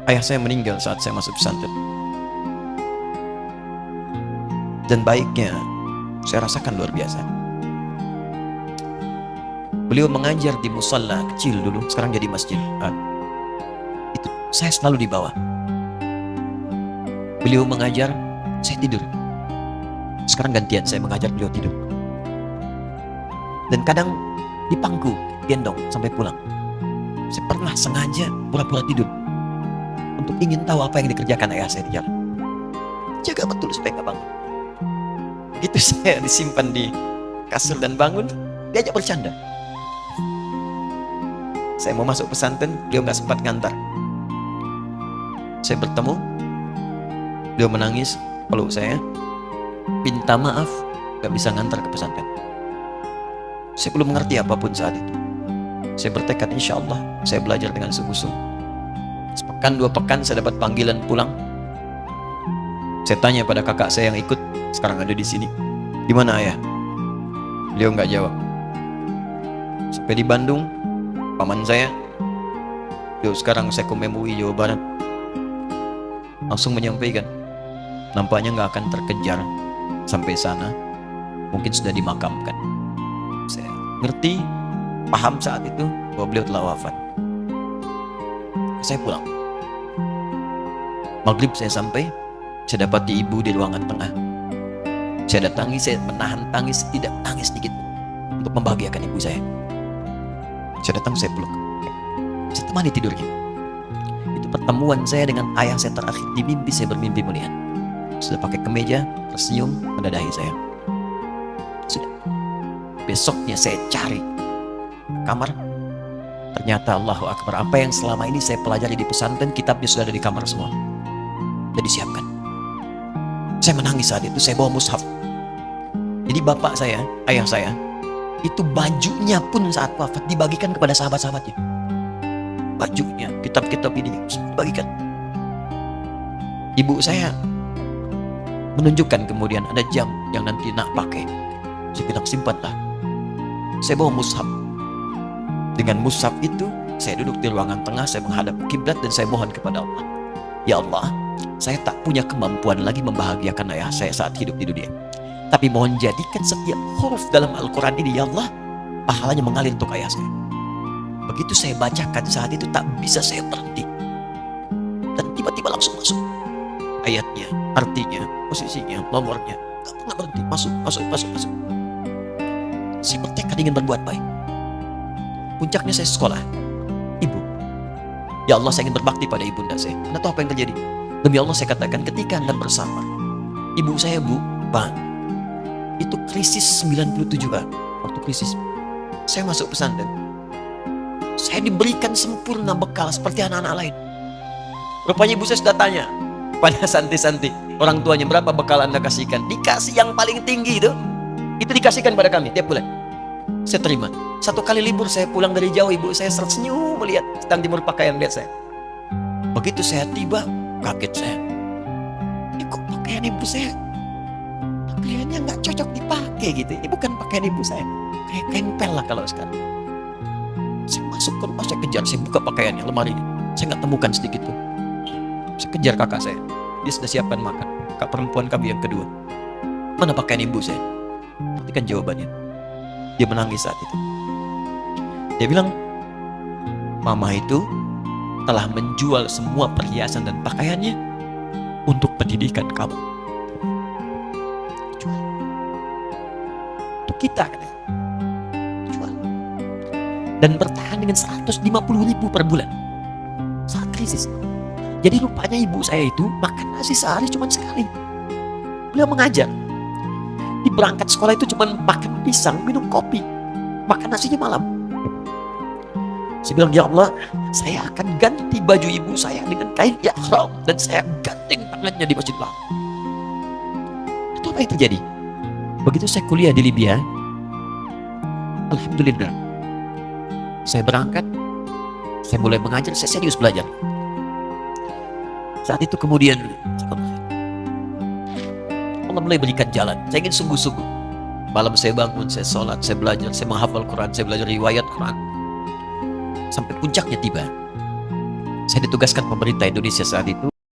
Ayah saya meninggal saat saya masuk pesantren. Dan baiknya saya rasakan luar biasa. Beliau mengajar di musalla kecil dulu, sekarang jadi masjid. Itu saya selalu di bawah. Beliau mengajar, saya tidur. Sekarang gantian saya mengajar, beliau tidur. Dan kadang di pangku, gendong sampai pulang. Saya pernah sengaja pura-pura tidur untuk ingin tahu apa yang dikerjakan ayah saya di jalan. Jaga betul supaya nggak bangun. Begitu saya disimpan di kasur dan bangun, diajak bercanda. Saya mau masuk pesantren, beliau nggak sempat ngantar. Saya bertemu, beliau menangis, peluk saya, minta maaf, nggak bisa ngantar ke pesantren. Saya belum mengerti apapun saat itu. Saya bertekad, insya Allah saya belajar dengan sungguh-sungguh. Sepekan 2 pekan saya dapat panggilan pulang. Saya tanya pada kakak saya yang ikut, sekarang ada di sini. Di mana ayah? Beliau nggak jawab. Sampai di Bandung, paman saya, beliau sekarang Sekom MUI Jawa Barat, langsung menyampaikan, nampaknya nggak akan terkejar sampai sana, mungkin sudah dimakamkan. Saya ngerti, paham saat itu bahwa beliau telah wafat. Saya pulang. Maghrib saya sampai, saya dapati ibu di ruangan tengah. Saya datangi, saya menahan tangis, tidak tangis sedikit untuk membahagiakan ibu saya. Saya datang, saya peluk. Saya temani tidurnya. Itu pertemuan saya dengan ayah saya terakhir. Di mimpi saya bermimpi melihat. Sudah pakai kemeja, tersenyum, mendadahi saya. Sudah. Besoknya saya cari kamar. Ternyata Allahu Akbar, apa yang selama ini saya pelajari di pesantren, kitabnya sudah ada di kamar semua. Sudah disiapkan. Saya menangis saat itu, saya bawa mushaf. Jadi bapak saya, ayah saya, itu bajunya pun saat wafat dibagikan kepada sahabat-sahabatnya. Bajunya, kitab-kitab ini dibagikan. Ibu saya menunjukkan kemudian ada jam yang nanti nak pakai. Saya bilang, simpanlah. Saya bawa mushaf. Dengan mushaf itu, saya duduk di ruangan tengah, saya menghadap kiblat dan saya mohon kepada Allah. Ya Allah, saya tak punya kemampuan lagi membahagiakan ayah saya saat hidup di dunia. Tapi mohon jadikan setiap huruf dalam Al-Quran ini, ya Allah, pahalanya mengalir untuk ayah saya. Begitu saya bacakan saat itu, tak bisa saya berhenti. Dan tiba-tiba langsung masuk. Ayatnya, artinya, posisinya, nomornya. Gak pernah berhenti, masuk. Saya bertekad ingin berbuat baik. Puncaknya saya sekolah. Ibu, ya Allah, saya ingin berbakti pada ibunda saya. Anda tahu apa yang terjadi? Demi Allah saya katakan, ketika Anda bersama ibu saya, Bu, Pak, itu krisis 97 Pak. Waktu krisis saya masuk pesantren, saya diberikan sempurna bekal seperti anak-anak lain. Rupanya ibu saya sudah tanya pada santi-santi, orang tuanya, berapa bekal Anda kasihkan? Dikasih yang paling tinggi itu dikasihkan pada kami tiap bulan. Saya terima. Satu kali libur saya pulang dari jauh, ibu saya tersenyum melihat sedang timur pakaian lihat saya. Begitu saya tiba, kaget saya. Kok pakaian ibu saya, pakaiannya nggak cocok dipakai gitu. Ini bukan pakaian ibu saya, kayak kempel lah kalau sekarang. Saya masuk ke rumah, saya kejar, saya buka pakaiannya, lemarinya. Saya nggak temukan sedikit pun. Saya kejar kakak saya, dia sudah siapkan makan. Kak perempuan kami yang kedua, mana pakaian ibu saya? Perhatikan jawabannya. Dia menangis saat itu. Dia bilang, mama itu telah menjual semua perhiasan dan pakaiannya untuk pendidikan kamu. Jual. Untuk kita. Jual. Dan bertahan dengan 150.000 per bulan. Saat krisis. Jadi rupanya ibu saya itu makan nasi sehari cuma sekali. Beliau mengajar. Di berangkat sekolah itu cuma makan pisang, minum kopi. Makan nasinya malam. Saya bilang, ya Allah, saya akan ganti baju ibu saya dengan kain ihram dan saya ganting tangannya di Masjid Lah. Itu apa yang terjadi? Begitu saya kuliah di Libya, alhamdulillah, saya berangkat, saya mulai mengajar, saya serius belajar. Saat itu kemudian Allah mulai berikan jalan. Saya ingin sungguh-sungguh. Malam saya bangun, saya sholat, saya belajar, saya menghafal Quran, saya belajar riwayat Quran. Sampai puncaknya tiba. Saya ditugaskan pemerintah Indonesia saat itu